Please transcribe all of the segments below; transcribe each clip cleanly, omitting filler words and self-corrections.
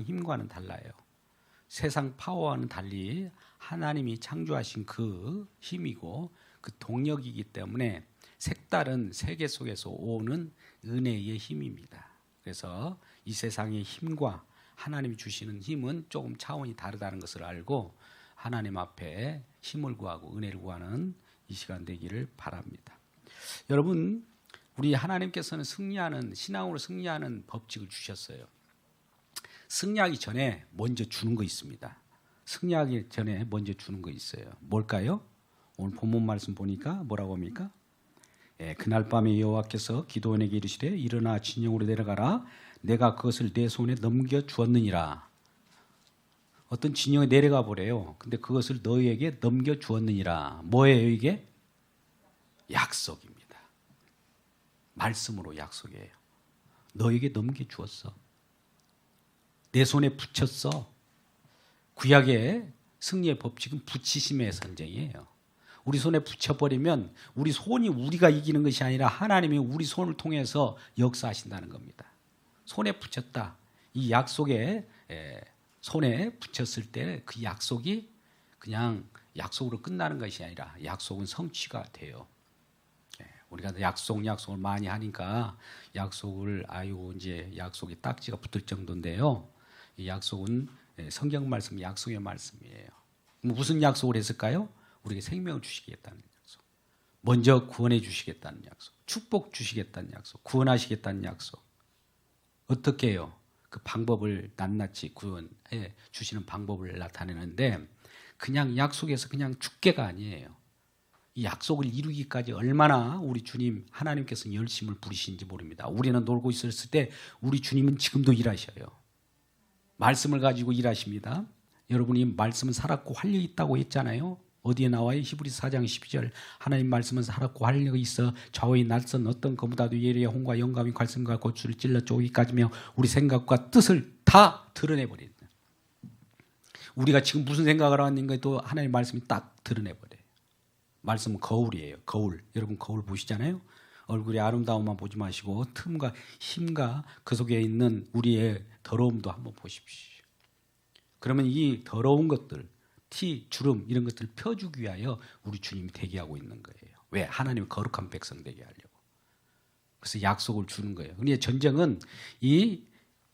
힘과는 달라요. 세상 파워와는 달리 하나님이 창조하신 그 힘이고 그 동력이기 때문에 색다른 세계 속에서 오는 은혜의 힘입니다. 그래서 이 세상의 힘과 하나님이 주시는 힘은 조금 차원이 다르다는 것을 알고 하나님 앞에 힘을 구하고 은혜를 구하는 이 시간 되기를 바랍니다. 여러분, 우리 하나님께서는 신앙으로 승리하는 법칙을 주셨어요. 승리하기 전에 먼저 주는 거 있습니다. 승리하기 전에 먼저 주는 거 있어요. 뭘까요? 오늘 본문 말씀 보니까 뭐라고 합니까? 그날 밤에 여호와께서 기드온에게 이르시되 일어나 진영으로 내려가라. 내가 그것을 내 손에 넘겨 주었느니라. 어떤 진영에 내려가 보래요. 근데 그것을 너희에게 넘겨 주었느니라. 뭐예요 이게? 약속입니다. 말씀으로 약속이에요. 너에게 넘겨 주었어. 내 손에 붙였어. 구약의 승리의 법칙은 붙이심의 전쟁이에요. 우리 손에 붙여버리면 우리 손이 우리가 이기는 것이 아니라 하나님이 우리 손을 통해서 역사하신다는 겁니다. 손에 붙였다. 이 약속에 손에 붙였을 때 그 약속이 그냥 약속으로 끝나는 것이 아니라 약속은 성취가 돼요. 우리가 약속을 많이 하니까 약속을 이제 약속이 딱지가 붙을 정도인데요. 이 약속은 성경 말씀, 약속의 말씀이에요. 무슨 약속을 했을까요? 우리에게 생명을 주시겠다는 약속. 먼저 구원해 주시겠다는 약속. 축복 주시겠다는 약속. 구원하시겠다는 약속. 어떻게 해요? 그 방법을 낱낱이 구원해 주시는 방법을 나타내는데 그냥 약속에서 그냥 죽게가 아니에요. 이 약속을 이루기까지 얼마나 우리 주님 하나님께서는 열심을 부리시는지 모릅니다. 우리는 놀고 있었을 때 우리 주님은 지금도 일하셔요. 말씀을 가지고 일하십니다. 여러분이 말씀은 살았고 활력이 있다고 했잖아요. 어디에 나와요? 히브리서 4장 12절 하나님 말씀은 살았고 활력이 있어 좌우의 날선 어떤 것보다도 예리해 홍과 영감이 괄성과 고추를 찔러 쪼기까지며 우리 생각과 뜻을 다 드러내버린다. 우리가 지금 무슨 생각을 하는가도 하나님 말씀이 딱 드러내버려요. 말씀은 거울이에요. 거울. 여러분 거울 보시잖아요. 얼굴의 아름다움만 보지 마시고 틈과 힘과 그 속에 있는 우리의 더러움도 한번 보십시오. 그러면 이 더러운 것들, 티, 주름 이런 것들을 펴주기 위하여 우리 주님이 대기하고 있는 거예요. 왜? 하나님의 거룩한 백성 되게 하려고. 그래서 약속을 주는 거예요. 그런데 전쟁은 이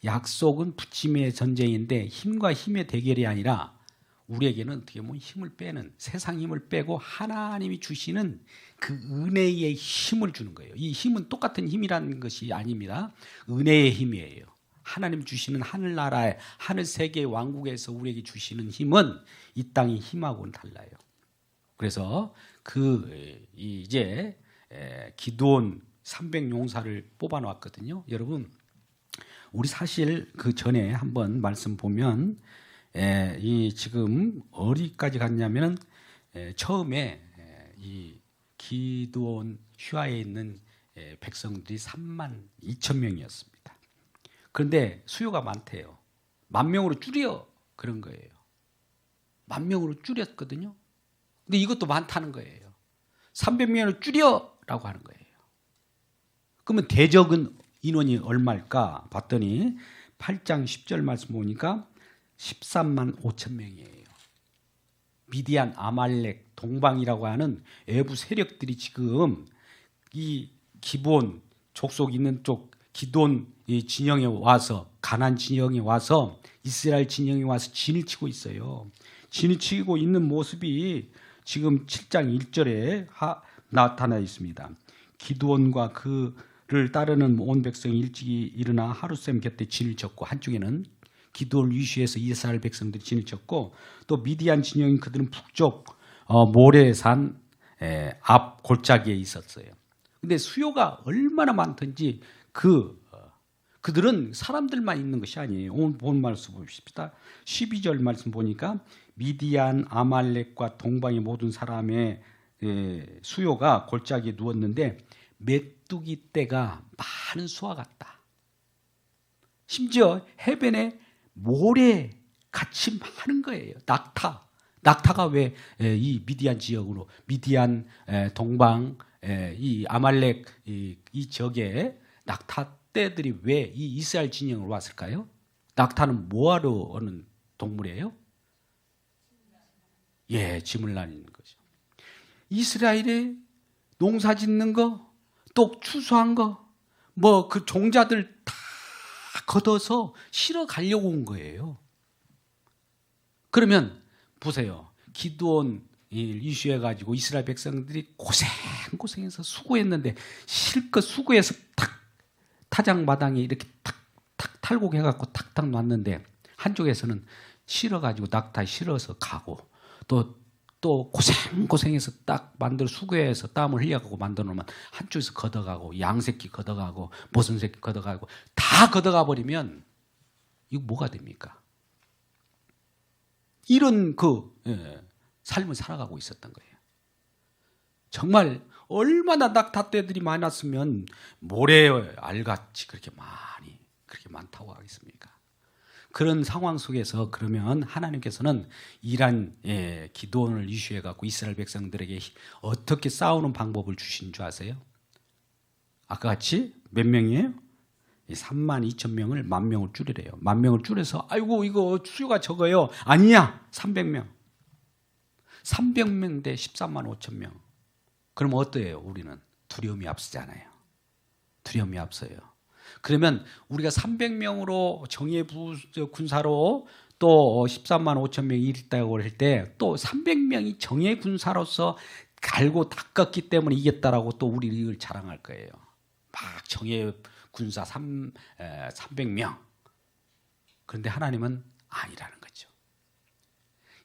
약속은 붙임의 전쟁인데 힘과 힘의 대결이 아니라 우리에게는 어떻게 보면 힘을 빼는 세상 힘을 빼고 하나님이 주시는 그 은혜의 힘을 주는 거예요. 이 힘은 똑같은 힘이라는 것이 아닙니다. 은혜의 힘이에요. 하나님 주시는 하늘나라의 하늘 세계의 왕국에서 우리에게 주시는 힘은 이 땅의 힘하고는 달라요. 그래서 이제 기드온 300용사를 뽑아놓았거든요. 여러분 우리 사실 그 전에 한번 말씀 보면 이 지금 어디까지 갔냐면은 처음에 이 기드온 휘하에 있는 백성들이 3만 2천 명이었습니다. 그런데 수요가 많대요. 10,000명으로 줄여 그런 거예요. 10,000명으로 줄였거든요. 근데 이것도 많다는 거예요. 300명으로 줄여라고 하는 거예요. 그러면 대적은 인원이 얼마일까 봤더니 8장 10절 말씀 보니까 13만 5천 명이에요. 미디안, 아말렉, 동방이라고 하는 외부 세력들이 지금 이 기본 족속 있는 쪽 기드온 진영에 와서 가나안 진영에 와서 이스라엘 진영에 와서 진을 치고 있어요. 진을 치고 있는 모습이 지금 7장 1절에 나타나 있습니다. 기드온과 그를 따르는 온 백성이 일찍이 일어나 하룻샘 곁에 진을 쳤고 한쪽에는 기드온을 위시해서 이스라엘 백성들이 진을 쳤고 또 미디안 진영인 그들은 북쪽 모레산 앞 골짜기에 있었어요. 근데 수요가 얼마나 많든지 그들은 사람들만 있는 것이 아니에요. 오늘 본 말씀 봅시다. 12절 말씀 보니까 미디안, 아말렉과 동방의 모든 사람의 수요가 골짜기에 누웠는데 메뚜기 떼가 많은 수와 같다. 심지어 해변에 모래 같이 많은 거예요. 낙타가 왜 이 미디안 지역으로 미디안, 동방, 이 아말렉 이 지역에 낙타 떼들이 왜 이 이스라엘 진영으로 왔을까요? 낙타는 뭐하러 오는 동물이에요? 예, 짐을 나르는 거죠. 이스라엘에 농사 짓는 거, 또 추수한 거, 뭐 그 종자들 다 걷어서 실어 가려고 온 거예요. 그러면 보세요. 기드온 이슈해가지고 이스라엘 백성들이 고생해서 수고했는데 실컷 수고해서 탁 타작마당에 이렇게 탁탁 탈곡해갖고 탁탁 놨는데 한쪽에서는 실어가지고 낙타 실어서 가고 또 고생해서 딱 만들어 수고해서 땀을 흘려가고 만들어 놓으면 한쪽에서 걷어가고 양새끼 걷어가고 모순 새끼 걷어가고 다 걷어가 버리면 이거 뭐가 됩니까? 이런 삶을 살아가고 있었던 거예요. 정말 얼마나 낙타떼들이 많았으면 모래 알같이 그렇게 많다고 하겠습니까? 그런 상황 속에서 그러면 하나님께서는 이란 기드온을 이슈해 갖고 이스라엘 백성들에게 어떻게 싸우는 방법을 주신 줄 아세요? 아까 같이 몇 명이에요? 32,000명을 10,000명을 줄이래요. 10,000명을 줄여서 아이고 이거 수요가 적어요. 아니야. 300명. 300명 대 135,000명. 그럼 어때요? 우리는 두려움이 앞서잖아요. 두려움이 앞서요. 그러면 우리가 300명으로 정예 군사로 또 135,000명이 있다고 할 때 또 300명이 정예 군사로서 갈고 닦았기 때문에 이겼다라고 또 우리 이걸 자랑할 거예요. 막 정예 군사 300명. 그런데 하나님은 아니라는 거죠.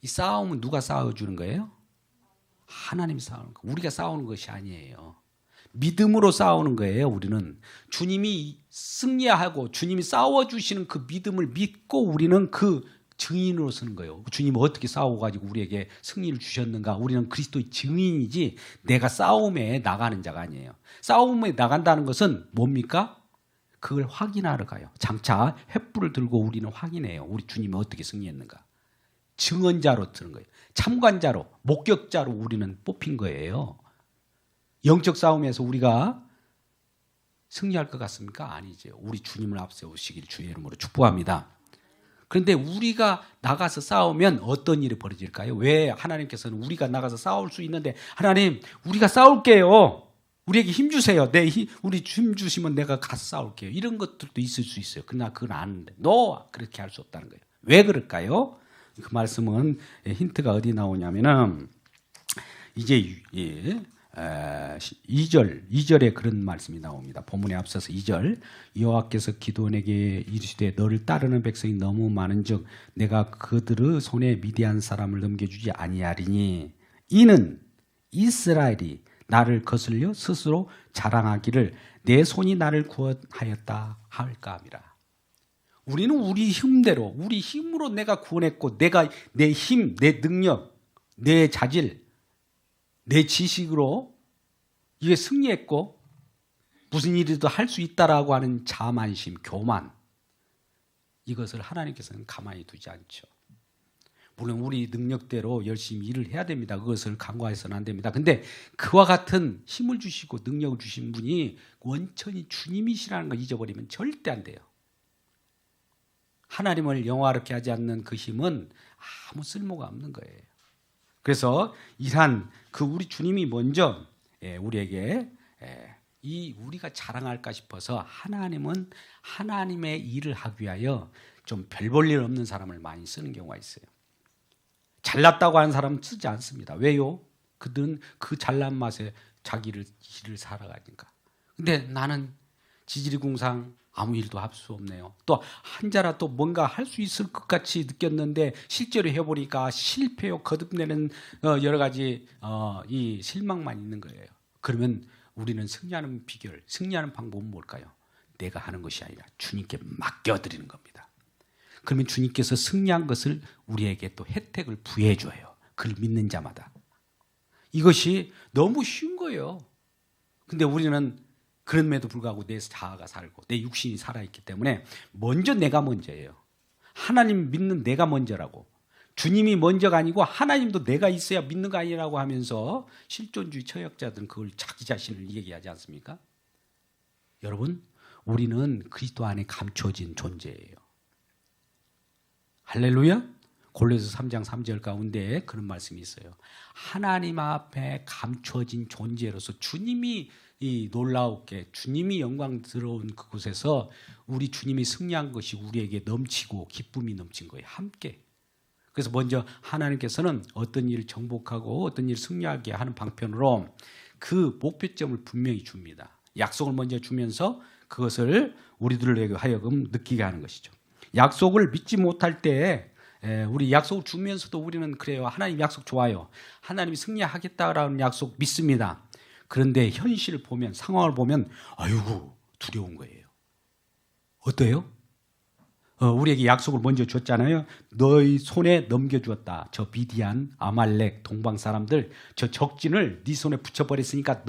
이 싸움은 누가 싸워주는 거예요? 하나님이 싸우는 거. 우리가 싸우는 것이 아니에요. 믿음으로 싸우는 거예요. 우리는 주님이 승리하고 주님이 싸워주시는 그 믿음을 믿고 우리는 그 증인으로 서는 거예요. 주님은 어떻게 싸워가지고 우리에게 승리를 주셨는가. 우리는 그리스도의 증인이지 내가 싸움에 나가는 자가 아니에요. 싸움에 나간다는 것은 뭡니까? 그걸 확인하러 가요. 장차 횃불을 들고 우리는 확인해요. 우리 주님이 어떻게 승리했는가. 증언자로 드는 거예요. 참관자로, 목격자로 우리는 뽑힌 거예요. 영적 싸움에서 우리가 승리할 것 같습니까? 아니죠. 우리 주님을 앞세우시길 주의 이름으로 축복합니다. 그런데 우리가 나가서 싸우면 어떤 일이 벌어질까요? 왜 하나님께서는 우리가 나가서 싸울 수 있는데 하나님 우리가 싸울게요. 우리에게 힘 주세요. 우리 힘 주시면 내가 가서 싸울게요. 이런 것들도 있을 수 있어요. 그러나 그건 아는데 너 그렇게 할 수 없다는 거예요. 왜 그럴까요? 그 말씀은 힌트가 어디 나오냐면은 이제 2절에 그런 말씀이 나옵니다. 본문에 앞서서 2절 여호와께서 기드온에게 이르시되 너를 따르는 백성이 너무 많은즉 내가 그들의 손에 미디안 사람을 넘겨주지 아니하리니 이는 이스라엘이 나를 거슬려 스스로 자랑하기를 내 손이 나를 구원하였다 할까 함이라. 우리는 우리 힘대로 우리 힘으로 내가 구원했고 내가 내 힘, 내 능력, 내 자질, 내 지식으로 이게 승리했고 무슨 일이라도 할 수 있다라고 하는 자만심, 교만 이것을 하나님께서는 가만히 두지 않죠. 물론 우리 능력대로 열심히 일을 해야 됩니다. 그것을 간과해서는 안 됩니다. 근데 그와 같은 힘을 주시고 능력을 주신 분이 원천히 주님이시라는 걸 잊어버리면 절대 안 돼요. 하나님을 영화롭게 하지 않는 그 힘은 아무 쓸모가 없는 거예요. 그래서 이러한 그 우리 주님이 먼저 우리에게 우리가 자랑할까 싶어서 하나님은 하나님의 일을 하기 위하여 좀 별 볼 일 없는 사람을 많이 쓰는 경우가 있어요. 잘났다고 하는 사람은 쓰지 않습니다. 왜요? 그들은 그 잘난 맛에 자기를 일을 살아가니까. 근데 나는 지지리궁상 아무 일도 할 수 없네요. 또 한자라도 뭔가 할 수 있을 것 같이 느꼈는데 실제로 해보니까 실패요, 거듭내는 여러 가지 이 실망만 있는 거예요. 그러면 우리는 승리하는 비결, 승리하는 방법은 뭘까요? 내가 하는 것이 아니라 주님께 맡겨드리는 겁니다. 그러면 주님께서 승리한 것을 우리에게 또 혜택을 부여해 줘요. 그를 믿는 자마다. 이것이 너무 쉬운 거예요. 근데 우리는 그럼에도 불구하고 내 자아가 살고 내 육신이 살아있기 때문에 먼저 내가 먼저예요. 하나님 믿는 내가 먼저라고. 주님이 먼저가 아니고 하나님도 내가 있어야 믿는 거 아니라고 하면서 실존주의 처역자들은 그걸 자기 자신을 얘기하지 않습니까? 여러분, 우리는 그리스도 안에 감춰진 존재예요. 할렐루야. 골로새 3장 3절 가운데 그런 말씀이 있어요. 하나님 앞에 감춰진 존재로서 주님이 이 놀라웠게 주님이 영광스러운 그곳에서 우리 주님이 승리한 것이 우리에게 넘치고 기쁨이 넘친 거예요. 함께. 그래서 먼저 하나님께서는 어떤 일을 정복하고 어떤 일을 승리하게 하는 방편으로 그 목표점을 분명히 줍니다. 약속을 먼저 주면서 그것을 우리들에게 하여금 느끼게 하는 것이죠. 약속을 믿지 못할 때 우리 약속을 주면서도 우리는 그래요. 하나님 약속 좋아요. 하나님이 승리하겠다라는 약속 믿습니다. 그런데 현실을 보면 상황을 보면 아이고 두려운 거예요. 어때요? 우리에게 약속을 먼저 줬잖아요. 너희 손에 넘겨주었다. 저 미디안, 아말렉, 동방 사람들 저 적진을 네 손에 붙여버렸으니까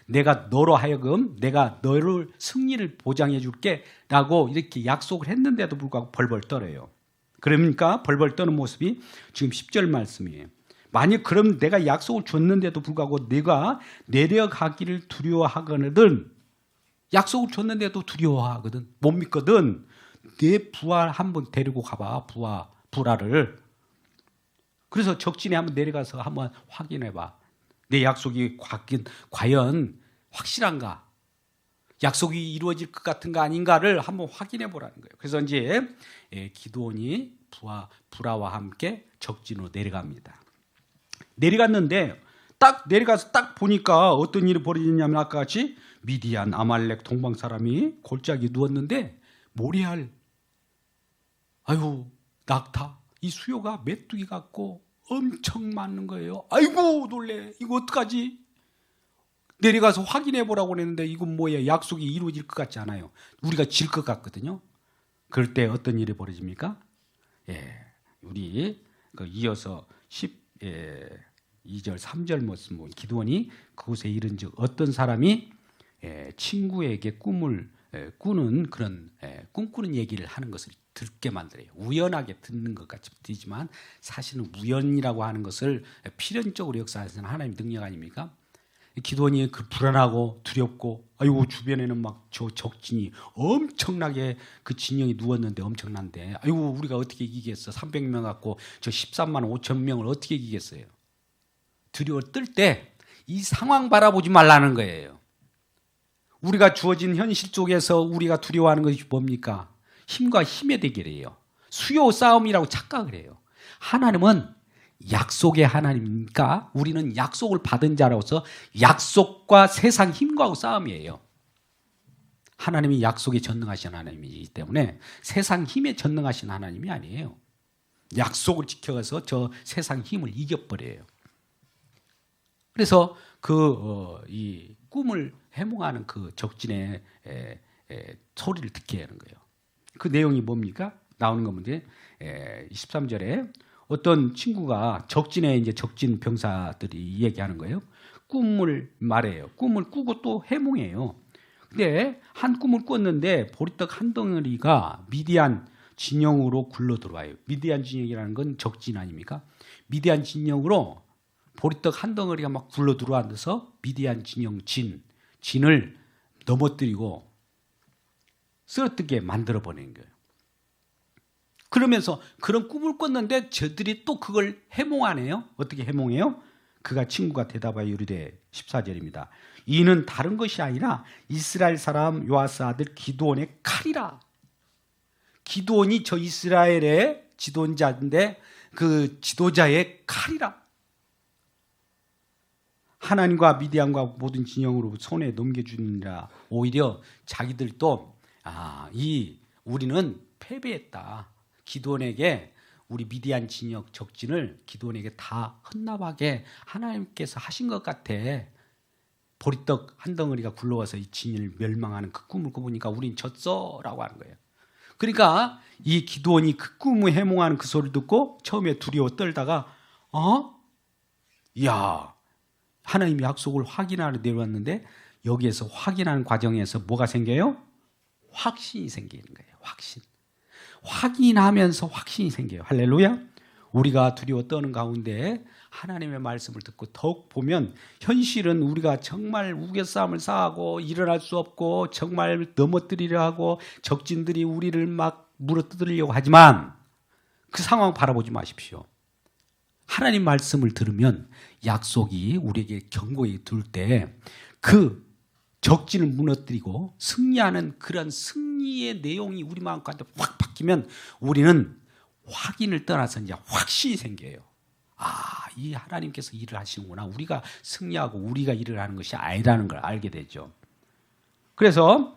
내가 너로 하여금 내가 너를 승리를 보장해 줄게 라고 이렇게 약속을 했는데도 불구하고 벌벌 떨어요. 그러니까 벌벌 떠는 모습이 지금 10절 말씀이에요. 만약 그럼 내가 약속을 줬는데도 불구하고 내가 내려가기를 두려워하거든. 약속을 줬는데도 두려워하거든. 못 믿거든. 내 부하 한번 데리고 가봐. 부하를. 그래서 적진에 한번 내려가서 한번 확인해봐. 내 약속이 과연 확실한가? 약속이 이루어질 것 같은가 아닌가를 한번 확인해 보라는 거예요. 그래서 이제 기드온이 부하와 함께 적진으로 내려갑니다. 내려갔는데 딱 내려가서 딱 보니까 어떤 일이 벌어졌냐면 아까 같이 미디안, 아말렉, 동방 사람이 골짜기 누웠는데 모래알, 아유 낙타, 이 수요가 메뚜기 같고 엄청 많은 거예요. 아이고 놀래. 이거 어떡하지? 내려가서 확인해 보라고 했는데 이건 뭐예요? 약속이 이루어질 것 같지 않아요. 우리가 질 것 같거든요. 그럴 때 어떤 일이 벌어집니까? 우리 이어서 2절 3절 말씀 보면 기드온이 그곳에 이른 즉 어떤 사람이 친구에게 꿈을 꾸는 그런 꿈꾸는 얘기를 하는 것을 듣게 만들어요. 우연하게 듣는 것 같이 들리지만 사실은 우연이라고 하는 것을 필연적으로 역사하시는 하나님의 능력 아닙니까? 기드온이 그 불안하고 두렵고 아이고 주변에는 막 저 적진이 엄청나게 그 진영이 누웠는데 엄청난데 아이고 우리가 어떻게 이기겠어? 300명 갖고 저 13만 5천 명을 어떻게 이기겠어요? 두려워 떨 때 이 상황 바라보지 말라는 거예요. 우리가 주어진 현실 속에서 우리가 두려워하는 것이 뭡니까? 힘과 힘의 대결이에요. 수요 싸움이라고 착각을 해요. 하나님은 약속의 하나님이니까 우리는 약속을 받은 자로서 약속과 세상 힘과의 싸움이에요. 하나님이 약속에 전능하신 하나님이기 때문에 세상 힘에 전능하신 하나님이 아니에요. 약속을 지켜서 저 세상 힘을 이겨버려요. 그래서 이 꿈을 해몽하는 그 적진의 소리를 듣게 하는 거예요. 그 내용이 뭡니까? 나오는 건데 23절에 어떤 친구가 적진에 이제 적진 병사들이 얘기하는 거예요. 꿈을 말해요. 꿈을 꾸고 또 해몽해요. 근데 한 꿈을 꿨는데 보리떡 한 덩어리가 미디안 진영으로 굴러 들어와요. 미디안 진영이라는 건 적진 아닙니까? 미디안 진영으로 보리떡 한 덩어리가 막 굴러 들어와서 미디안 진영 진을 넘어뜨리고 쓰러뜨게 만들어 버리는 거예요. 그러면서 그런 꿈을 꿨는데 저들이 또 그걸 해몽하네요. 어떻게 해몽해요? 그가 친구가 대답하여 이르되 14절입니다. 이는 다른 것이 아니라 이스라엘 사람 요아스 아들 기드온의 칼이라. 기드온이 저 이스라엘의 지도자인데 그 지도자의 칼이라. 하나님과 미디안과 모든 진영으로 손에 넘겨주니라. 오히려 자기들도 우리는 패배했다. 기드온에게 우리 미디안 진영 적진을 기드온에게 다 헌납하게 하나님께서 하신 것 같아. 보리떡 한 덩어리가 굴러와서 이 진영을 멸망하는 그 꿈을 꿔보니까 우린 졌어라고 하는 거예요. 그러니까 이 기드온이 그 꿈을 해몽하는 그 소리를 듣고 처음에 두려워 떨다가 하나님의 약속을 확인하러 내려왔는데 여기에서 확인하는 과정에서 뭐가 생겨요? 확신이 생기는 거예요. 확인하면서 확신이 생겨요. 할렐루야. 우리가 두려워 떠는 가운데 하나님의 말씀을 듣고 더욱 보면 현실은 우리가 정말 우겨싸움을 쌓고 일어날 수 없고 정말 넘어뜨리려 하고 적진들이 우리를 막 물어뜯으려고 하지만 그 상황 바라보지 마십시오. 하나님 말씀을 들으면 약속이 우리에게 경고에 둘 때 그 적진을 무너뜨리고 승리하는 그런 승리의 내용이 우리 마음 가운데 확 바뀌면 우리는 확인을 떠나서 이제 확신이 생겨요. 아, 이 하나님께서 일을 하시는구나. 우리가 승리하고 우리가 일을 하는 것이 아니라는 걸 알게 되죠. 그래서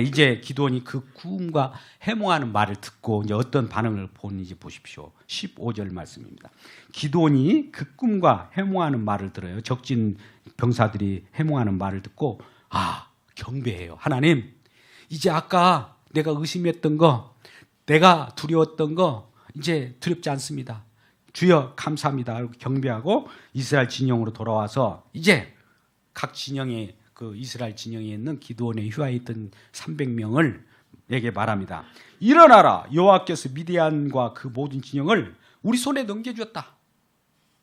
이제 기도원이 그 구음과 해몽하는 말을 듣고 이제 어떤 반응을 보는지 보십시오. 15절 말씀입니다. 기도원이 그 꿈과 해몽하는 말을 들어요. 적진 병사들이 해몽하는 말을 듣고 경배해요. 하나님, 이제 아까 내가 의심했던 거, 내가 두려웠던 거 이제 두렵지 않습니다. 주여 감사합니다. 경배하고 이스라엘 진영으로 돌아와서 이제 각 진영에 그 이스라엘 진영에 있는 기드온의 휘하에 있던 300명을 에게 말합니다. 일어나라. 여호와께서 미디안과 그 모든 진영을 우리 손에 넘겨주었다.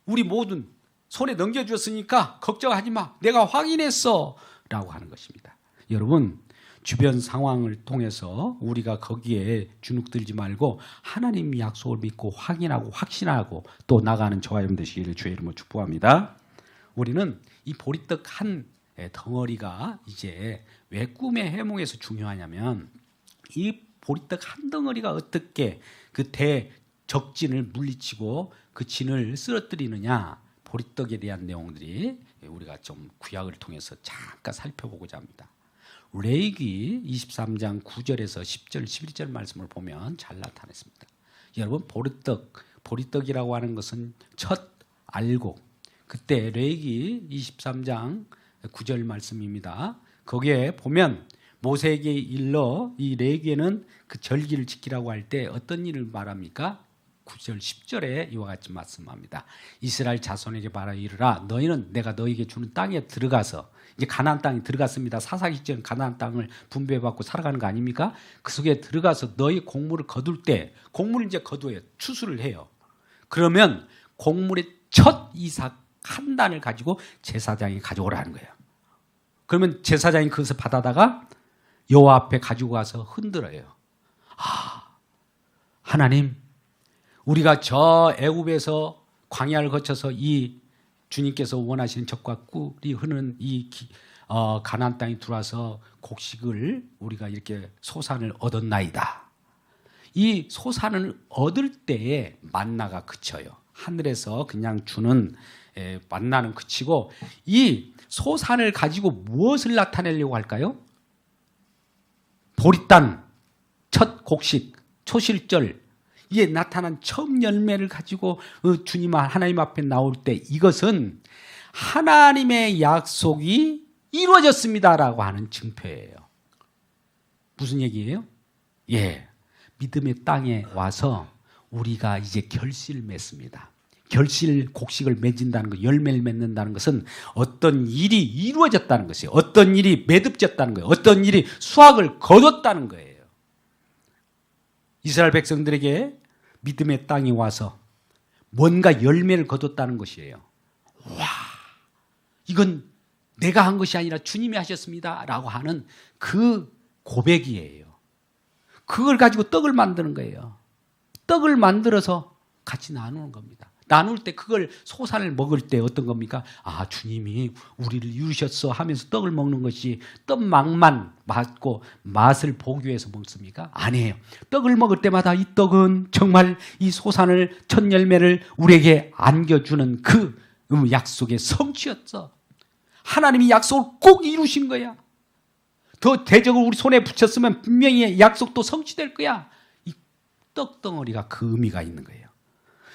우리 모든 손에 넘겨주었으니까 걱정하지 마. 내가 확인했어. 라고 하는 것입니다. 여러분, 주변 상황을 통해서 우리가 거기에 주눅들지 말고 하나님 약속을 믿고 확인하고 확신하고 또 나가는 저와 여러분 되시기를 주의 이름으로 축복합니다. 우리는 이 보리떡 한 덩어리가 이제 왜 꿈의 해몽에서 중요하냐면 이 보리떡 한 덩어리가 어떻게 그 대적진을 물리치고 그 진을 쓰러뜨리느냐, 보리떡에 대한 내용들이 우리가 좀 구약을 통해서 잠깐 살펴보고자 합니다. 레위기 23장 9절에서 10절, 11절 말씀을 보면 잘 나타냈습니다. 여러분, 보리떡이라고 하는 것은 첫 알곡. 그때 레위기 23장 9절 말씀입니다. 거기에 보면 모세에게 일러 이 레위기에는 그 절기를 지키라고 할 때 어떤 일을 말합니까? 9절 10절에 이와 같이 말씀합니다. 이스라엘 자손에게 말하 이르라. 너희는 내가 너희에게 주는 땅에 들어가서, 이제 가나안 땅에 들어갔습니다. 사사기 전 가나안 땅을 분배받고 살아가는 거 아닙니까? 그 속에 들어가서 너희 곡물을 거둘 때, 곡물을 이제 거두어요. 추수를 해요. 그러면 곡물의 첫 이삭 한 단을 가지고 제사장이 가져오라는 거예요. 그러면 제사장이 그것을 받아다가 여호와 앞에 가지고 가서 흔들어요. 하나님, 우리가 저 애굽에서 광야를 거쳐서 이 주님께서 원하시는 젖과 꿀이 흐르는 이 가나안 땅에 들어와서 곡식을 우리가 이렇게 소산을 얻었나이다. 이 소산을 얻을 때에 만나가 그쳐요. 하늘에서 그냥 주는 만나는 그치고 이 소산을 가지고 무엇을 나타내려고 할까요? 보리단, 첫 곡식, 초실절, 이에 나타난 처음 열매를 가지고 주님 하나님 앞에 나올 때 이것은 하나님의 약속이 이루어졌습니다라고 하는 증표예요. 무슨 얘기예요? 믿음의 땅에 와서 우리가 이제 결실을 맺습니다. 결실 곡식을 맺는다는 것, 열매를 맺는다는 것은 어떤 일이 이루어졌다는 것이에요. 어떤 일이 매듭졌다는 거예요. 어떤 일이 수확을 거뒀다는 거예요. 이스라엘 백성들에게 믿음의 땅에 와서 뭔가 열매를 거뒀다는 것이에요. 와, 이건 내가 한 것이 아니라 주님이 하셨습니다 라고 하는 그 고백이에요. 그걸 가지고 떡을 만드는 거예요. 떡을 만들어서 같이 나누는 겁니다. 나눌 때 그걸 소산을 먹을 때 어떤 겁니까? 주님이 우리를 이루셨어 하면서 떡을 먹는 것이 떡맛만 맞고 맛을 보기 위해서 먹습니까? 아니에요. 떡을 먹을 때마다 이 떡은 정말 이 소산을 첫 열매를 우리에게 안겨주는 그 약속의 성취였어. 하나님이 약속을 꼭 이루신 거야. 더 대적을 우리 손에 붙였으면 분명히 약속도 성취될 거야. 이 떡덩어리가 그 의미가 있는 거예요.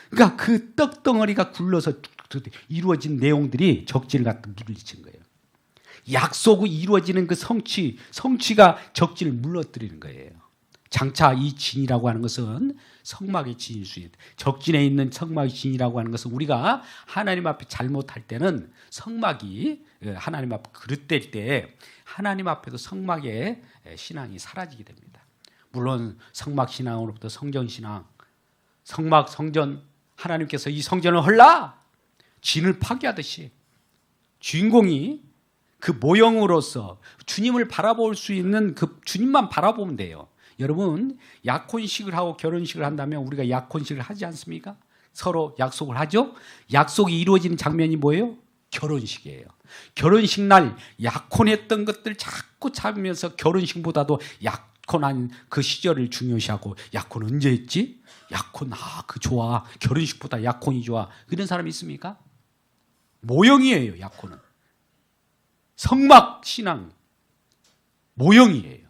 그러니까 그 떡덩어리가 굴러서 이루어진 내용들이 적진을 갖다 물리친 거예요. 약속이 이루어지는 그 성취가 적진을 물러뜨리는 거예요. 장차 이 진이라고 하는 것은 성막의 진일 수 있다. 적진에 있는 성막의 진이라고 하는 것은 우리가 하나님 앞에 잘못할 때는 성막이 하나님 앞에 그릇될 때 하나님 앞에도 성막의 신앙이 사라지게 됩니다. 물론 성막 신앙으로부터 성전 신앙, 성막 성전, 하나님께서 이 성전을 헐라 진을 파괴하듯이 주인공이 그 모형으로서 주님을 바라볼 수 있는 그 주님만 바라보면 돼요. 여러분, 약혼식을 하고 결혼식을 한다면 우리가 약혼식을 하지 않습니까? 서로 약속을 하죠. 약속이 이루어지는 장면이 뭐예요? 결혼식이에요. 결혼식 날 약혼했던 것들 자꾸 찾으면서 결혼식보다도 약혼한 그 시절을 중요시하고, 약혼 언제 했지? 약혼 그 좋아. 결혼식보다 약혼이 좋아. 그런 사람이 있습니까? 모형이에요. 약혼은 성막 신앙 모형이에요.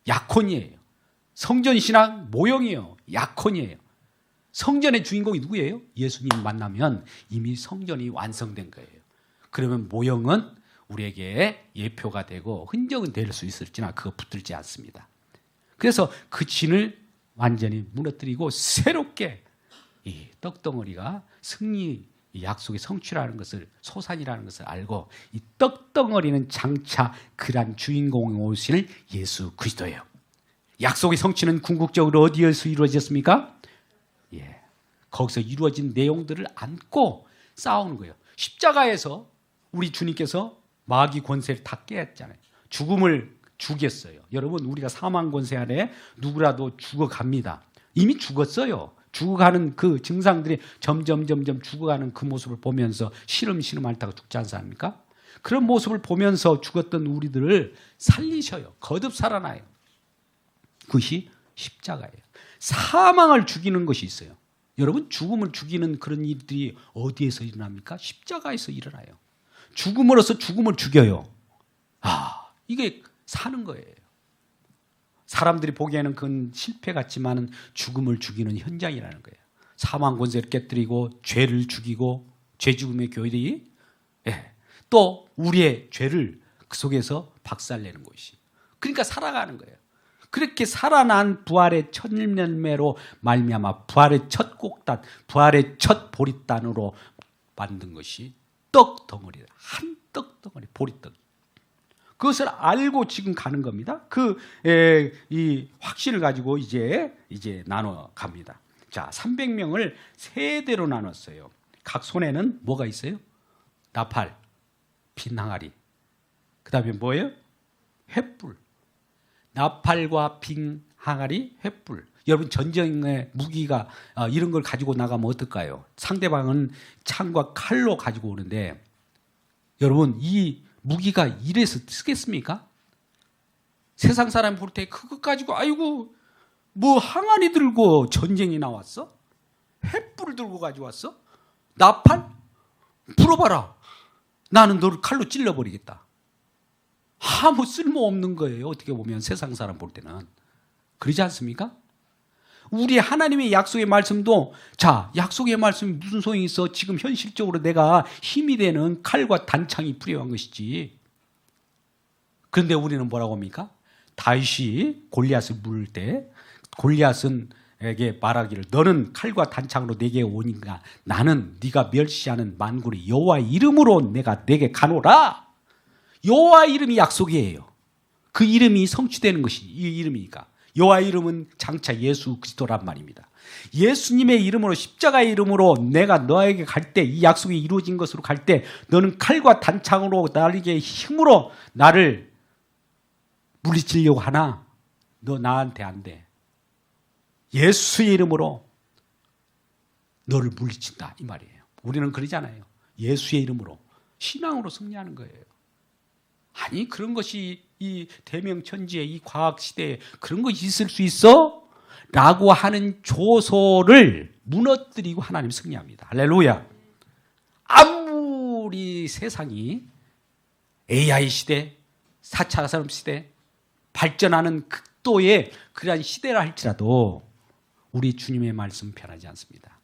약혼이에요. 성전 신앙 모형이에요. 약혼이에요. 성전의 주인공이 누구예요? 예수님 만나면 이미 성전이 완성된 거예요. 그러면 모형은 우리에게 예표가 되고 흔적은 될 수 있을지나 그거 붙들지 않습니다. 그래서 그 진을 완전히 무너뜨리고 새롭게 이 떡덩어리가 승리, 이 약속의 성취라는 것을, 소산이라는 것을 알고, 이 떡덩어리는 장차 그런 주인공이 오실 예수 그리스도예요. 약속의 성취는 궁극적으로 어디에서 이루어졌습니까? 거기서 이루어진 내용들을 안고 싸우는 거예요. 십자가에서 우리 주님께서 마귀 권세를 다 깨었잖아요. 죽음을 죽였어요. 여러분, 우리가 사망 권세 아래 누구라도 죽어갑니다. 이미 죽었어요. 죽어가는 그 증상들이 점점 죽어가는 그 모습을 보면서 시름 앓다가 죽지 않습니까? 그런 모습을 보면서 죽었던 우리들을 살리셔요. 거듭 살아나요. 그것이 십자가예요. 사망을 죽이는 것이 있어요. 여러분, 죽음을 죽이는 그런 일들이 어디에서 일어납니까? 십자가에서 일어나요. 죽음으로써 죽음을 죽여요. 이게 사는 거예요. 사람들이 보기에는 그건 실패 같지만은 죽음을 죽이는 현장이라는 거예요. 사망 권세를 깨뜨리고 죄를 죽이고, 죄 죽음의 교리, 또 우리의 죄를 그 속에서 박살내는 것이. 그러니까 살아가는 거예요. 그렇게 살아난 부활의 첫 열매로 말미암아 부활의 첫 곡단, 부활의 첫 보리단으로 만든 것이 떡 덩어리다. 한 떡 덩어리, 보리떡. 그것을 알고 지금 가는 겁니다. 이 확신을 가지고 이제 나눠 갑니다. 자, 300명을 세 대로 나눴어요. 각 손에는 뭐가 있어요? 나팔, 빈 항아리. 그 다음에 뭐예요? 횃불. 나팔과 빈 항아리, 횃불. 여러분, 전쟁의 무기가 이런 걸 가지고 나가면 어떨까요? 상대방은 창과 칼로 가지고 오는데, 여러분, 이 무기가 이래서 쓰겠습니까? 세상 사람 볼 때 그거 가지고 아이고 뭐 항아리 들고 전쟁이 나왔어? 횃불을 들고 가져왔어? 나팔? 불어봐라. 나는 너를 칼로 찔러버리겠다. 아무 쓸모없는 거예요. 어떻게 보면 세상 사람 볼 때는. 그러지 않습니까? 우리 하나님의 약속의 말씀도, 자, 약속의 말씀이 무슨 소용이 있어? 지금 현실적으로 내가 힘이 되는 칼과 단창이 필요한 것이지. 그런데 우리는 뭐라고 합니까? 다윗이 골리앗을 물을 때 골리앗에게 말하기를, 너는 칼과 단창으로 내게 오니까 나는 네가 멸시하는 만군의 여호와의 이름으로 내가 내게 가노라. 여호와의 이름이 약속이에요. 그 이름이 성취되는 것이 이 이름이니까. 여호와의 이름은 장차 예수 그리스도란 말입니다. 예수님의 이름으로, 십자가의 이름으로 내가 너에게 갈 때, 이 약속이 이루어진 것으로 갈 때, 너는 칼과 단창으로 나에게 힘으로 나를 물리치려고 하나? 너 나한테 안 돼. 예수의 이름으로 너를 물리친다, 이 말이에요. 우리는 그러잖아요. 예수의 이름으로, 신앙으로 승리하는 거예요. 아니, 그런 것이 이 대명천지의 이 과학시대에 그런 것이 있을 수 있어? 라고 하는 조소를 무너뜨리고 하나님 승리합니다. 할렐루야. 아무리 세상이 AI 시대, 4차 산업 시대, 발전하는 극도의 그러한 시대라 할지라도 우리 주님의 말씀은 변하지 않습니다.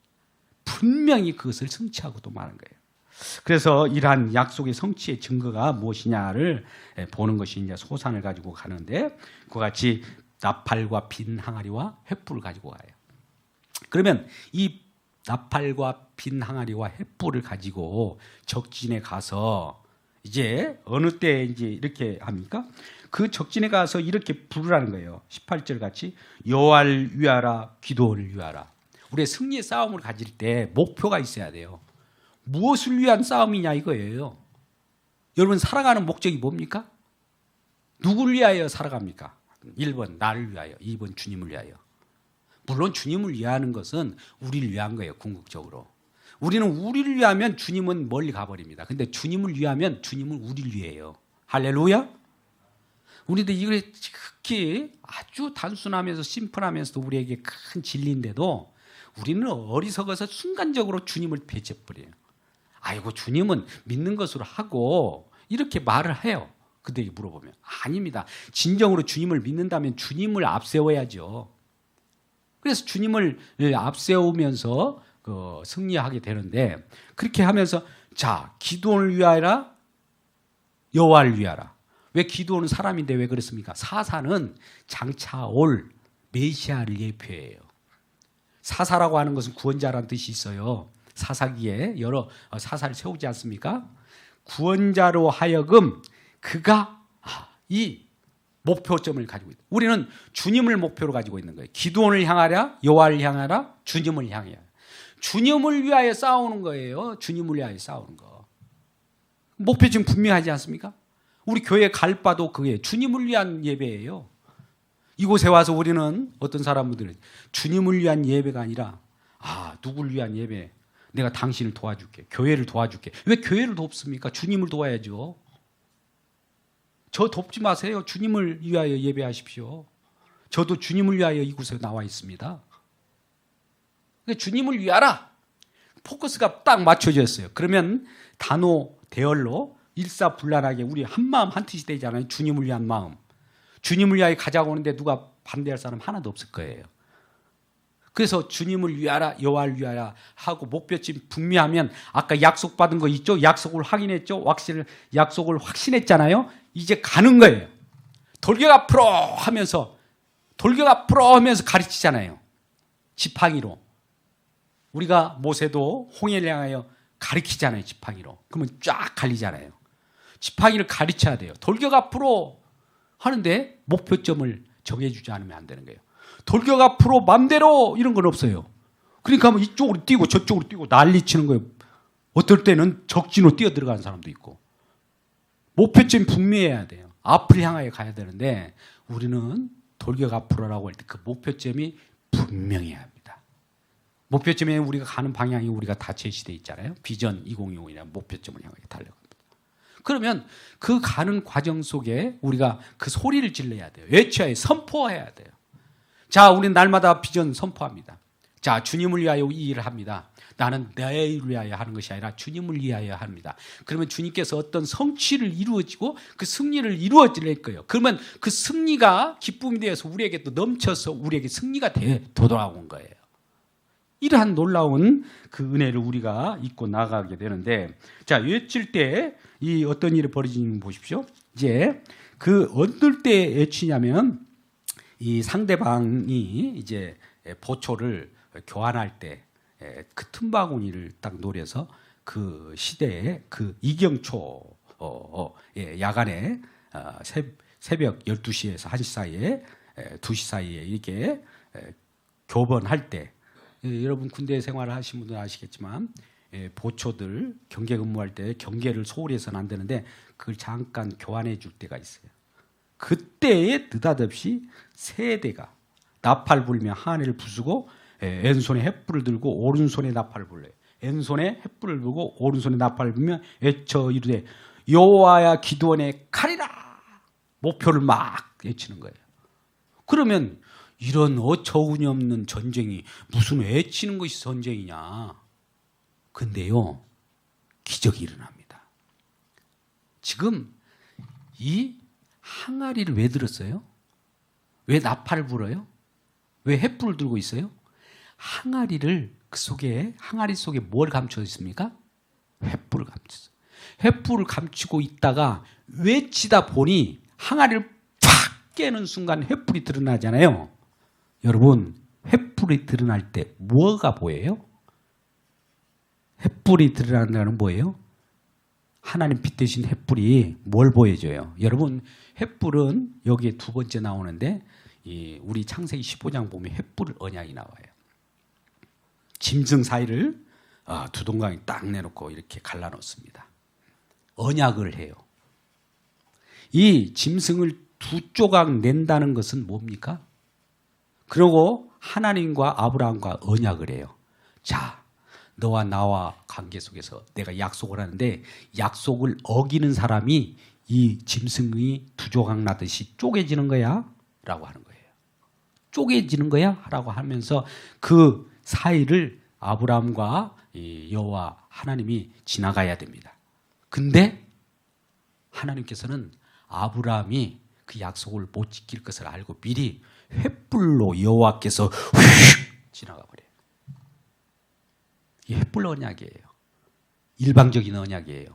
분명히 그것을 성취하고도 마는 거예요. 그래서 이러한 약속의 성취의 증거가 무엇이냐를 보는 것이 이제 소산을 가지고 가는데, 그와 같이 나팔과 빈 항아리와 횃불을 가지고 가요. 그러면 이 나팔과 빈 항아리와 횃불을 가지고 적진에 가서 이제 어느 때 이제 이렇게 합니까? 그 적진에 가서 이렇게 부르라는 거예요. 18절 같이 여호와를 위하라, 기도를 위하라. 우리의 승리의 싸움을 가질 때 목표가 있어야 돼요. 무엇을 위한 싸움이냐 이거예요. 여러분, 살아가는 목적이 뭡니까? 누구를 위하여 살아갑니까? 1번 나를 위하여, 2번 주님을 위하여. 물론 주님을 위하는 것은 우리를 위한 거예요. 궁극적으로. 우리는 우리를 위하면 주님은 멀리 가버립니다. 근데 주님을 위하면 주님은 우리를 위해요. 할렐루야. 우리도 이걸 특히 아주 단순하면서 심플하면서도 우리에게 큰 진리인데도 우리는 어리석어서 순간적으로 주님을 배제버려요. 아이고 주님은 믿는 것으로 하고 이렇게 말을 해요. 그들에게 물어보면 아닙니다. 진정으로 주님을 믿는다면 주님을 앞세워야죠. 그래서 주님을 앞세우면서 승리하게 되는데 그렇게 하면서 자 기도를 위하여라 여호와를 위하라. 왜 기도는 사람인데 왜 그렇습니까? 사사는 장차 올 메시아를 예표해요. 사사라고 하는 것은 구원자라는 뜻이 있어요. 사사기에 여러 사사를 세우지 않습니까? 구원자로 하여금 그가 이 목표점을 가지고 있다. 우리는 주님을 목표로 가지고 있는 거예요. 기도원을 향하라, 여호와를 향하라, 주님을 향해야. 주님을 위하여 싸우는 거예요. 주님을 위하여 싸우는 거. 목표 지금 분명하지 않습니까? 우리 교회 갈 바도 그게 주님을 위한 예배예요. 이곳에 와서 우리는 어떤 사람들은 주님을 위한 예배가 아니라 누구를 위한 예배? 내가 당신을 도와줄게. 교회를 도와줄게. 왜 교회를 돕습니까? 주님을 도와야죠. 저 돕지 마세요. 주님을 위하여 예배하십시오. 저도 주님을 위하여 이곳에 나와 있습니다. 주님을 위하라. 포커스가 딱 맞춰졌어요. 그러면 단호 대열로 일사불란하게 우리 한 마음 한 뜻이 되잖아요. 주님을 위한 마음. 주님을 위하여 가자고 하는데 누가 반대할 사람 하나도 없을 거예요. 그래서 주님을 위하라 여호와를 위하라 하고 목표점 분명하면 아까 약속받은 거 있죠? 약속을 확인했죠? 약속을 확신했잖아요. 이제 가는 거예요. 돌격 앞으로 하면서 가르치잖아요. 지팡이로. 우리가 모세도 홍해를 향하여 가르치잖아요. 지팡이로. 그러면 쫙 갈리잖아요. 지팡이를 가르쳐야 돼요. 돌격 앞으로 하는데 목표점을 정해주지 않으면 안 되는 거예요. 돌격 앞으로 맘대로 이런 건 없어요. 그러니까 뭐 이쪽으로 뛰고 저쪽으로 뛰고 난리치는 거예요. 어떨 때는 적진으로 뛰어들어가는 사람도 있고. 목표점이 분명해야 돼요. 앞을 향하여 가야 되는데 우리는 돌격 앞으로라고 할 때 그 목표점이 분명해야 합니다. 목표점에 우리가 가는 방향이 우리가 다 제시되어 있잖아요. 비전 2025이라는 목표점을 향하여 달려갑니다. 그러면 그 가는 과정 속에 우리가 그 소리를 질러야 돼요. 외쳐야 해요. 선포해야 돼요. 자, 우리는 날마다 비전 선포합니다. 자, 주님을 위하여 이 일을 합니다. 나는 내 일을 위하여 하는 것이 아니라 주님을 위하여 합니다. 그러면 주님께서 어떤 성취를 이루어지고 그 승리를 이루어질 거예요. 그러면 그 승리가 기쁨이 되어서 우리에게 또 넘쳐서 우리에게 승리가 되돌아온 거예요. 이러한 놀라운 그 은혜를 우리가 잊고 나가게 되는데, 자, 외칠 때 이 어떤 일이 벌어지는 보십시오. 이제 그 어떨 때 외치냐면 이 상대방이 이제 보초를 교환할 때 그 틈바구니를 딱 노려서 그 시대에 그 이경초 야간에 새벽 12시에서 1시 사이에 2시 사이에 이렇게 교번할 때 여러분 군대 생활을 하신 분들 아시겠지만 보초들 경계 근무할 때 경계를 소홀히 해서는 안 되는데 그걸 잠깐 교환해 줄 때가 있어요. 그때에 느닷없이 세대가 나팔 불며 하늘을 부수고 왼손에 횃불을 들고 오른손에 나팔을 불러요. 왼손에 횃불을 들고 오른손에 나팔을 불며 외쳐 이르되 여호와야 기드온의 칼이라 목표를 막 외치는 거예요. 그러면 이런 어처구니 없는 전쟁이 무슨 외치는 것이 전쟁이냐. 근데요, 기적이 일어납니다. 지금 이 항아리를 왜 들었어요? 왜 나팔을 불어요? 왜 횃불을 들고 있어요? 항아리 속에 뭘 감춰 있습니까? 횃불을 감췄어요. 횃불을 감추고 있다가 외치다 보니 항아리를 팍 깨는 순간 횃불이 드러나잖아요. 여러분, 횃불이 드러날 때 뭐가 보여요? 횃불이 드러난다는 뭐예요? 하나님 빛 대신 횃불이 뭘 보여줘요? 여러분, 횃불은 여기에 두 번째 나오는데 우리 창세기 15장 보면 횃불 언약이 나와요. 짐승 사이를 두 동강이 딱 내놓고 이렇게 갈라놓습니다. 언약을 해요. 이 짐승을 2조각 낸다는 것은 뭡니까? 그러고 하나님과 아브라함과 언약을 해요. 자, 너와 나와 관계 속에서 내가 약속을 하는데 약속을 어기는 사람이 이 짐승이 2조각 나듯이 쪼개지는 거야 라고 하는 거예요. 쪼개지는 거야 라고 하면서 그 사이를 아브라함과 여호와 하나님이 지나가야 됩니다. 근데 하나님께서는 아브라함이 그 약속을 못 지킬 것을 알고 미리 횃불로 여호와께서 휙 지나가 버려요. 이게 횃불 언약이에요. 일방적인 언약이에요.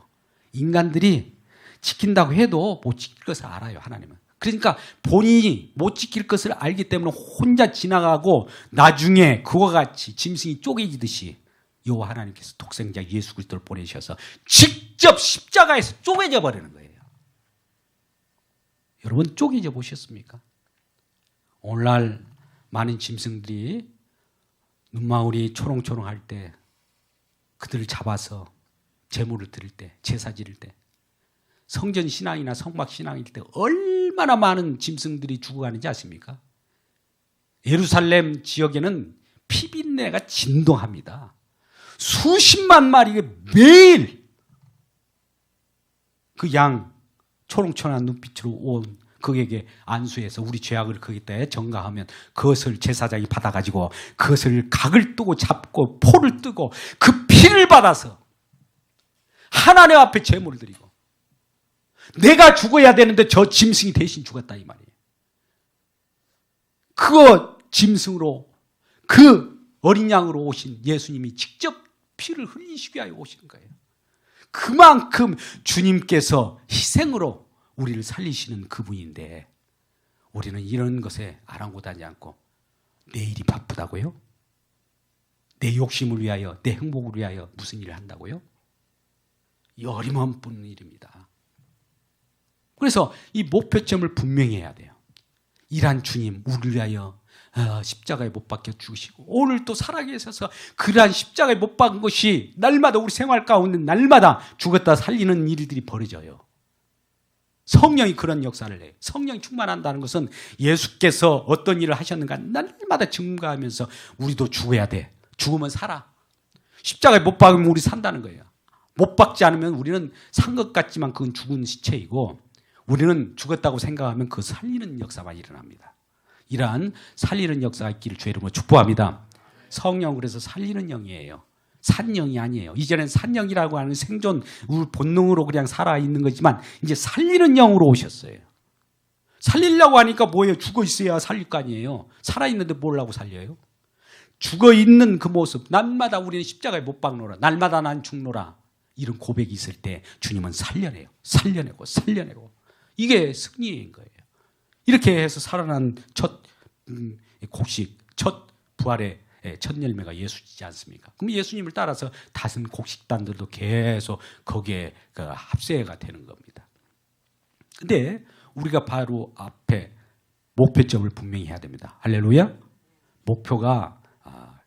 인간들이 지킨다고 해도 못 지킬 것을 알아요, 하나님은. 그러니까 본인이 못 지킬 것을 알기 때문에 혼자 지나가고 나중에 그와 같이 짐승이 쪼개지듯이 여호와 하나님께서 독생자 예수 그리스도를 보내셔서 직접 십자가에서 쪼개져 버리는 거예요. 여러분 쪼개져 보셨습니까? 오늘날 많은 짐승들이 눈망울이 초롱초롱할 때 그들을 잡아서 제물을 드릴 때, 제사 지릴 때, 성전 신앙이나 성막 신앙일 때 얼마나 많은 짐승들이 죽어가는지 아십니까? 예루살렘 지역에는 피비린내가 진동합니다. 수십만 마리가 매일 그 양 초롱초롱한 눈빛으로 온 그에게 안수해서 우리 죄악을 거기다 전가하면 그것을 제사장이 받아가지고 그것을 각을 뜨고 잡고 포를 뜨고 그 피를 받아서 하나님 앞에 제물을 드리고 내가 죽어야 되는데 저 짐승이 대신 죽었다 이 말이에요. 그거 짐승으로 그 어린 양으로 오신 예수님이 직접 피를 흘리시기 위하여 오시는 거예요. 그만큼 주님께서 희생으로 우리를 살리시는 그분인데 우리는 이런 것에 아랑곳하지 않고 내 일이 바쁘다고요? 내 욕심을 위하여, 내 행복을 위하여 무슨 일을 한다고요? 이 어림없는 일입니다. 그래서 이 목표점을 분명히 해야 돼요. 이란 주님 우리를 위하여 십자가에 못 박혀 죽으시고 오늘 또 살아계셔서 그러한 십자가에 못 박은 것이 날마다 우리 생활 가운데 날마다 죽었다 살리는 일들이 벌어져요. 성령이 그런 역사를 해요. 성령이 충만한다는 것은 예수께서 어떤 일을 하셨는가 날마다 증거하면서 우리도 죽어야 돼. 죽으면 살아. 십자가에 못 박으면 우리 산다는 거예요. 못 박지 않으면 우리는 산 것 같지만 그건 죽은 시체이고 우리는 죽었다고 생각하면 그 살리는 역사만 일어납니다. 이러한 살리는 역사가 있기를 주의 이름으로 축복합니다. 성령 그래서 살리는 영이에요. 산영이 아니에요. 이전엔 산영이라고 하는 생존 우리 본능으로 그냥 살아있는 거지만 이제 살리는 영으로 오셨어요. 살리려고 하니까 뭐예요? 죽어 있어야 살릴 거 아니에요. 살아있는데 뭘 하고 살려요? 죽어 있는 그 모습 날마다 우리는 십자가에 못 박노라. 날마다 난 죽노라. 이런 고백이 있을 때 주님은 살려내요. 살려내고 이게 승리인 거예요. 이렇게 해서 살아난 첫 곡식, 첫 부활의 첫 열매가 예수지 않습니까? 그럼 예수님을 따라서 다른 곡식단들도 계속 거기에 합세가 되는 겁니다. 근데 우리가 바로 앞에 목표점을 분명히 해야 됩니다. 할렐루야. 목표가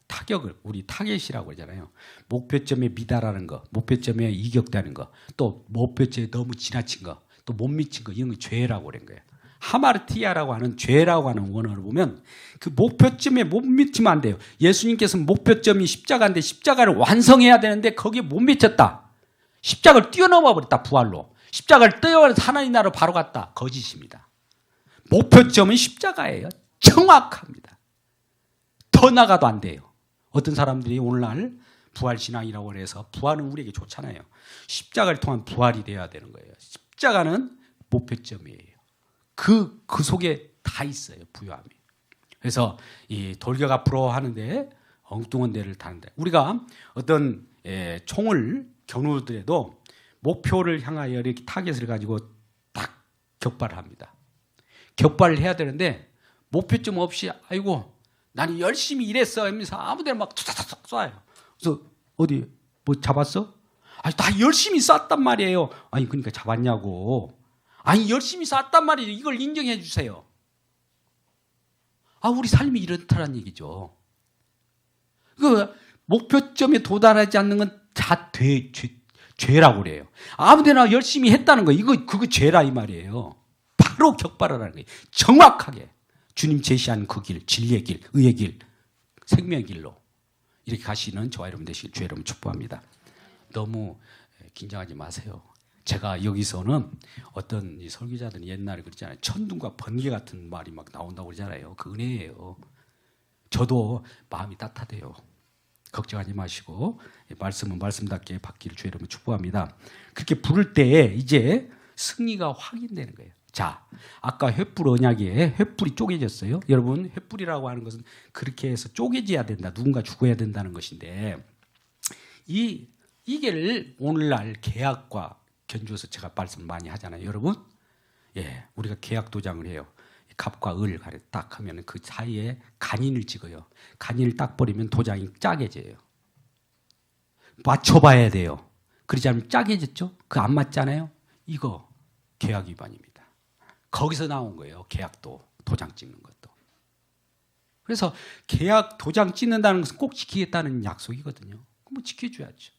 타격을 우리 타겟이라고 그러잖아요. 목표점에 미달하는 거, 목표점에 이격되는 거, 또 목표점에 너무 지나친 거, 또 못 미친 거 이런 거 죄라고 그런 거예요. 하마르티아라고 하는 죄라고 하는 원어를 보면 그 목표점에 못 미치면 안 돼요. 예수님께서는 목표점이 십자가인데 십자가를 완성해야 되는데 거기에 못 미쳤다. 십자가를 뛰어넘어 버렸다. 부활로. 십자가를 뛰어넘어서 하나님 나라로 바로 갔다. 거짓입니다. 목표점은 십자가예요. 정확합니다. 더 나가도 안 돼요. 어떤 사람들이 오늘날 부활신앙이라고 해서 부활은 우리에게 좋잖아요. 십자가를 통한 부활이 되어야 되는 거예요. 십자가는 목표점이에요. 그 속에 다 있어요. 부요함이. 그래서 이 돌격 앞으로 하는데 엉뚱한 데를 타는데 우리가 어떤 총을 겨누더라도 목표를 향하여 이렇게 타겟을 가지고 딱 격발을 합니다. 격발을 해야 되는데 목표점 없이 아이고 나는 열심히 일했어 하면서 아무데나 막 툭툭툭 쏴요. 그래서 어디 뭐 잡았어? 아니 다 열심히 쐈단 말이에요. 아니 그러니까 잡았냐고. 아니 열심히 쐈단 말이에요. 이걸 인정해 주세요. 우리 삶이 이렇다는 얘기죠. 그 목표점에 도달하지 않는 건 다 죄라고 그래요. 아무데나 열심히 했다는 거 그거 죄라 이 말이에요. 바로 격발하라는 거예요. 정확하게 주님 제시한 그 길, 진리의 길, 의의 길, 생명의 길로 이렇게 가시는 저와 여러분 되시길 주의 이름으로 축복합니다. 너무 긴장하지 마세요. 제가 여기서는 어떤 이 설교자들은 옛날에 그랬잖아요. 천둥과 번개 같은 말이 막 나온다고 그러잖아요. 그 은혜예요. 저도 마음이 따뜻해요. 걱정하지 마시고 말씀은 말씀답게 받기를 주의 이름으로 축복합니다. 그렇게 부를 때 이제 승리가 확인되는 거예요. 자, 아까 횃불 언약에 횃불이 쪼개졌어요. 여러분, 횃불이라고 하는 것은 그렇게 해서 쪼개져야 된다. 누군가 죽어야 된다는 것인데 이게 오늘날 계약과 견주어서 제가 말씀 많이 하잖아요. 여러분, 예, 우리가 계약 도장을 해요. 갑과 을 가려 딱 하면 그 사이에 간인을 찍어요. 간인을 딱 버리면 도장이 짜개져요. 맞춰봐야 돼요. 그러지 않으면 짜개졌죠? 그거 안 맞잖아요? 이거 계약 위반입니다. 거기서 나온 거예요. 계약도 도장 찍는 것도. 그래서 계약 도장 찍는다는 것은 꼭 지키겠다는 약속이거든요. 그럼 지켜줘야죠.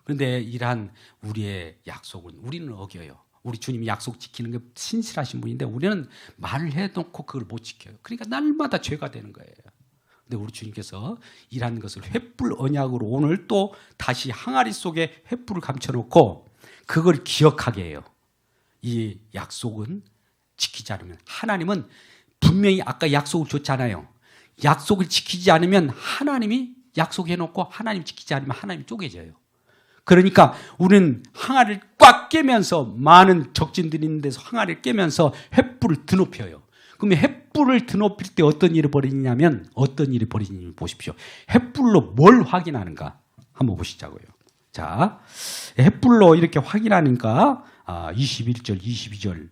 그런데 이러한 우리의 약속은 우리는 어겨요. 우리 주님이 약속 지키는 게 신실하신 분인데 우리는 말을 해놓고 그걸 못 지켜요. 그러니까 날마다 죄가 되는 거예요. 근데 우리 주님께서 이러한 것을 횃불 언약으로 오늘 또 다시 항아리 속에 횃불을 감춰놓고 그걸 기억하게 해요. 이 약속은 지키지 않으면 하나님은 분명히 아까 약속을 줬잖아요. 약속을 지키지 않으면 하나님이 약속해놓고 하나님 지키지 않으면 하나님이 쪼개져요. 그러니까 우리는 항아리를 꽉 깨면서 많은 적진들이 있는 데서 항아리를 깨면서 횃불을 드높여요. 그러면 횃불을 드높일 때 어떤 일이 벌어지냐면 어떤 일이 벌어지는지 보십시오. 횃불로 뭘 확인하는가 한번 보시자고요. 자, 횃불로 이렇게 확인하니까 21절, 22절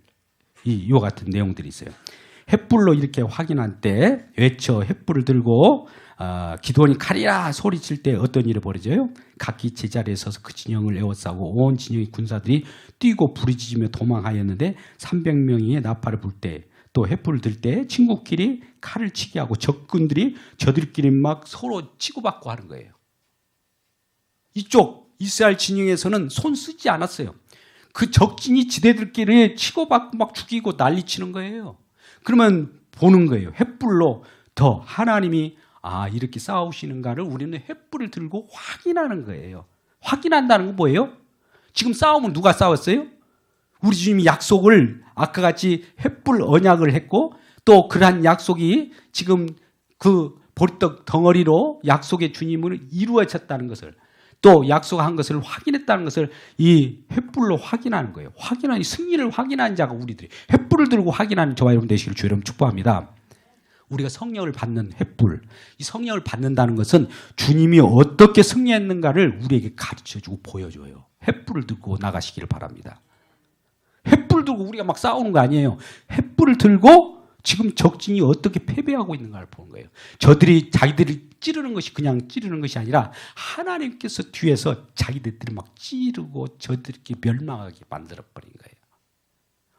이와 같은 내용들이 있어요. 횃불로 이렇게 확인할 때 외쳐 횃불을 들고 기드온이 칼이라 소리칠 때 어떤 일이 벌어져요? 각기 제자리에 서서 그 진영을 에워싸고 온 진영의 군사들이 뛰고 부르짖으며 도망하였는데 300명이 나팔을 불 때 또 횃불을 들 때 친구끼리 칼을 치게 하고 적군들이 저들끼리 막 서로 치고받고 하는 거예요. 이쪽 이스라엘 진영에서는 손 쓰지 않았어요. 그 적진이 지대들끼리 치고받고 막 죽이고 난리치는 거예요. 그러면 보는 거예요. 횃불로 더 하나님이 이렇게 싸우시는가를 우리는 횃불을 들고 확인하는 거예요. 확인한다는 건 뭐예요? 지금 싸움은 누가 싸웠어요? 우리 주님이 약속을 아까 같이 횃불 언약을 했고 또 그러한 약속이 지금 그 보리떡 덩어리로 약속의 주님을 이루어졌다는 것을 또 약속한 것을 확인했다는 것을 이 횃불로 확인하는 거예요. 확인하는 승리를 확인한 자가 우리들이 횃불을 들고 확인하는 저와 여러분 되시기를 주여 여러분 축복합니다. 우리가 성령을 받는 횃불, 이 성령을 받는다는 것은 주님이 어떻게 승리했는가를 우리에게 가르쳐주고 보여줘요. 횃불을 들고 나가시기를 바랍니다. 횃불 들고 우리가 막 싸우는 거 아니에요. 횃불을 들고 지금 적진이 어떻게 패배하고 있는가를 보는 거예요. 저들이 자기들이 찌르는 것이 그냥 찌르는 것이 아니라 하나님께서 뒤에서 자기들이 막 찌르고 저들끼리 멸망하게 만들어버린 거예요.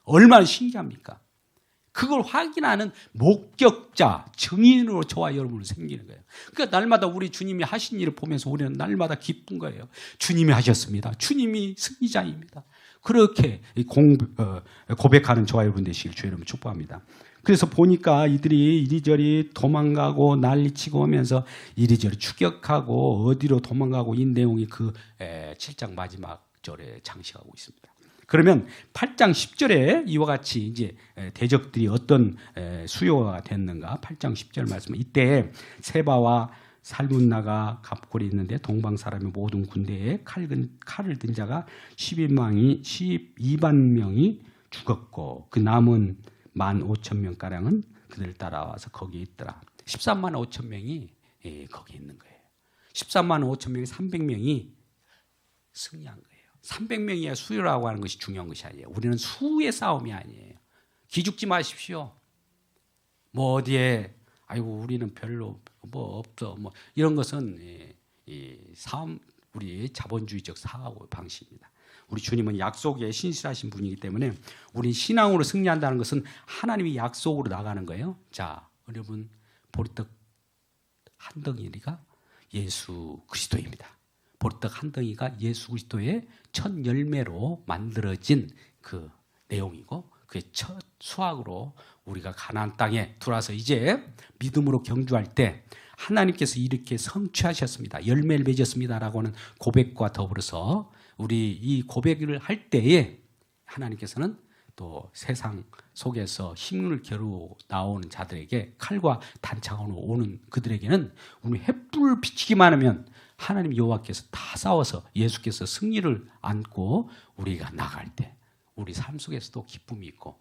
얼마나 신기합니까? 그걸 확인하는 목격자, 증인으로 저와 여러분은 생기는 거예요. 그러니까 날마다 우리 주님이 하신 일을 보면서 우리는 날마다 기쁜 거예요. 주님이 하셨습니다. 주님이 승리자입니다. 그렇게 고백하는 저와 여러분 되시길 주의 이름으로 축복합니다. 그래서 보니까 이들이 이리저리 도망가고 난리치고 오면서 이리저리 추격하고 어디로 도망가고 이 내용이 그 7장 마지막 절에 장식하고 있습니다. 그러면 8장 10절에 이와 같이 이제 대적들이 어떤 수요가 됐는가? 8장 10절 말씀. 이때 세바와 살문나가 갑골이 있는데 동방 사람의 모든 군대에 칼을 든 자가 12만 명이 죽었고 그 남은 15,000명 가량은 그들 따라와서 거기에 있더라. 13만 5천 명이 거기 있는 거예요. 13만 5천 명에 300명이 승리한 거예요. 300명이야 수요라고 하는 것이 중요한 것이 아니에요. 우리는 수의 싸움이 아니에요. 기죽지 마십시오. 뭐 어디에 아이고 우리는 별로 뭐 없어 뭐 이런 것은 이 우리 자본주의적 사고 방식입니다. 우리 주님은 약속에 신실하신 분이기 때문에 우리 신앙으로 승리한다는 것은 하나님이 약속으로 나가는 거예요. 자, 여러분 보리떡 한 덩이가 예수 그리스도입니다. 보리떡 한 덩이가 예수 그리스도의 첫 열매로 만들어진 그 내용이고 그의 첫 수확으로 우리가 가나안 땅에 들어와서 이제 믿음으로 경주할 때 하나님께서 이렇게 성취하셨습니다. 열매를 맺었습니다라고 하는 고백과 더불어서 우리 이 고백을 할 때에 하나님께서는 또 세상 속에서 힘을 겨루고 나오는 자들에게 칼과 단창으로 오는 그들에게는 우리 횃불을 비치기만 하면 하나님 여호와께서 다 싸워서 예수께서 승리를 안고 우리가 나갈 때 우리 삶 속에서도 기쁨이 있고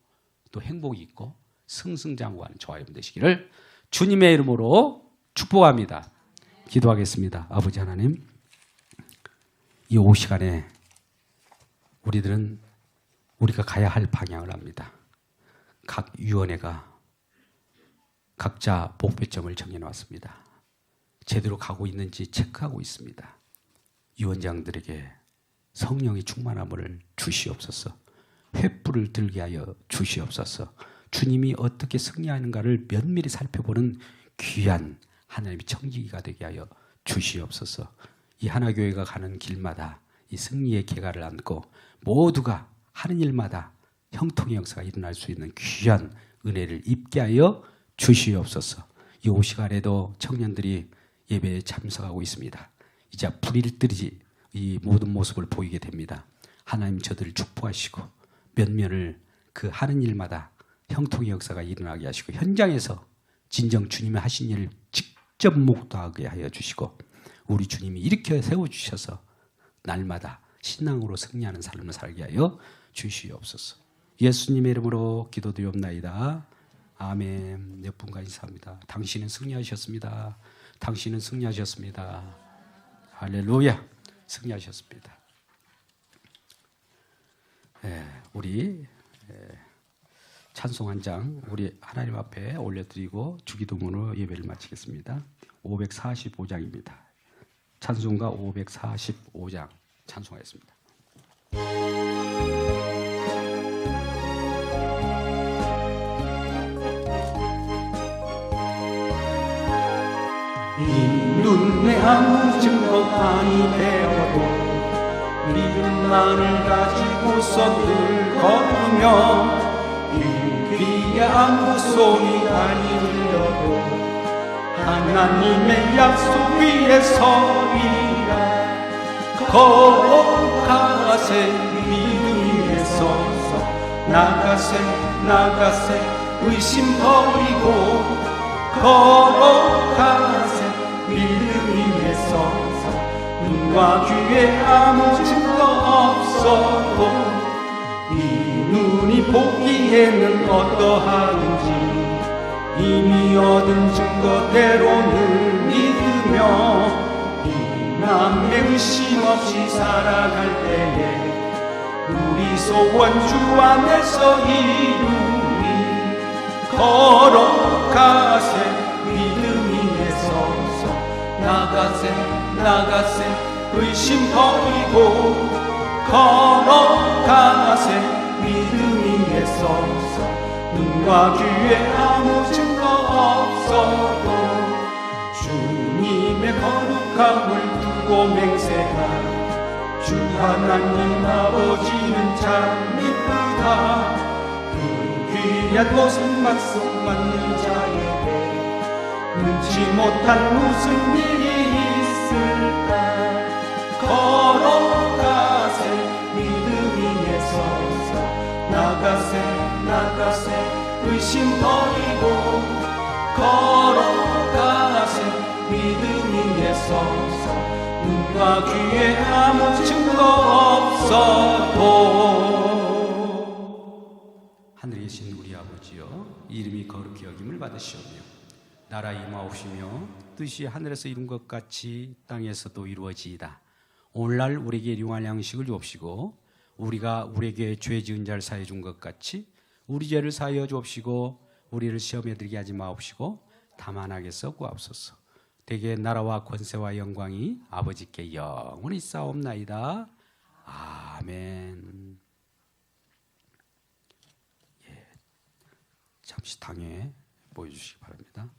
또 행복이 있고 승승장구하는 저와 여러분 되시기를 주님의 이름으로 축복합니다. 기도하겠습니다. 아버지 하나님, 이 오후 시간에 우리들은 우리가 가야 할 방향을 압니다. 각 위원회가 각자 목표점을 정해놓았습니다. 제대로 가고 있는지 체크하고 있습니다. 위원장들에게 성령의 충만함을 주시옵소서. 횃불을 들게 하여 주시옵소서. 주님이 어떻게 승리하는가를 면밀히 살펴보는 귀한 하나님의 청지기가 되게 하여 주시옵소서. 이 하나교회가 가는 길마다 이 승리의 계가를 안고 모두가 하는 일마다 형통의 역사가 일어날 수 있는 귀한 은혜를 입게 하여 주시옵소서. 이 오후 시간에도 청년들이 예배에 참석하고 있습니다. 이제 불일 듯이 이 모든 모습을 보이게 됩니다. 하나님 저들을 축복하시고 면면을 그 하는 일마다 형통의 역사가 일어나게 하시고 현장에서 진정 주님의 하신 일을 직접 목도하게 하여 주시고 우리 주님이 일으켜 세워주셔서 날마다 신앙으로 승리하는 삶을 살게 하여 주시옵소서. 예수님의 이름으로 기도드리옵나이다. 아멘. 몇 분과 인사합니다. 당신은 승리하셨습니다. 당신은 승리하셨습니다. 할렐루야. 승리하셨습니다. 우리 찬송 한 장 우리 하나님 앞에 올려드리고 주기도문으로 예배를 마치겠습니다. 545장입니다. 찬송가 545장 찬송하겠습니다. 이 눈에 아무 증거 아니 되어도 믿음만을 가지고서 늘 걸으며 이 귀에 아무 소리 아니 들려도 하나님의 약속 위에 서리라. 걸어가세 믿음 위에 서서 나가세 의심 버리고 걸어가세 믿음 위에 서서 눈과 귀에 아무 증거 없어도 이 눈이 보기에는 어떠하든지 이미 얻은 증거대로 늘 믿으며 이 맘에 의심 없이 살아갈 때에 우리 소원 주 안에서 이루리. 걸어가세 믿음 위에 서서 나가세 의심 버리고 걸어가세 믿음 위에 서서 눈과 귀에 아무 증거 없어도 주님의 거룩함을 두고 맹세하. 주 하나님 아버지는 참 이쁘다. 그 귀한 모습 말씀 받는 자에게 눈치 못한 무슨 일이 있을까. 걸어가세 믿음 위에 서서 나가세 의심 버리고 걸어가세 믿음 위에 서서 눈과 귀에 아무 증거 없어도. 하늘에 계신 우리 아버지여, 이름이 거룩히 여김을 받으시오며 나라 임하옵시며 뜻이 하늘에서 이룬 것 같이 땅에서도 이루어지이다. 오늘날 우리에게 일용할 양식을 주옵시고 우리가 우리에게 죄 지은 자를 사하여 준 것 같이 우리 죄를 사하여 주옵시고 우리를 시험에 들게 하지 마옵시고 다만 악에서 구하옵소서. 대개 나라와 권세와 영광이 아버지께 영원히 있사옵나이다. 아멘. 잠시 당에 보여주시기 바랍니다.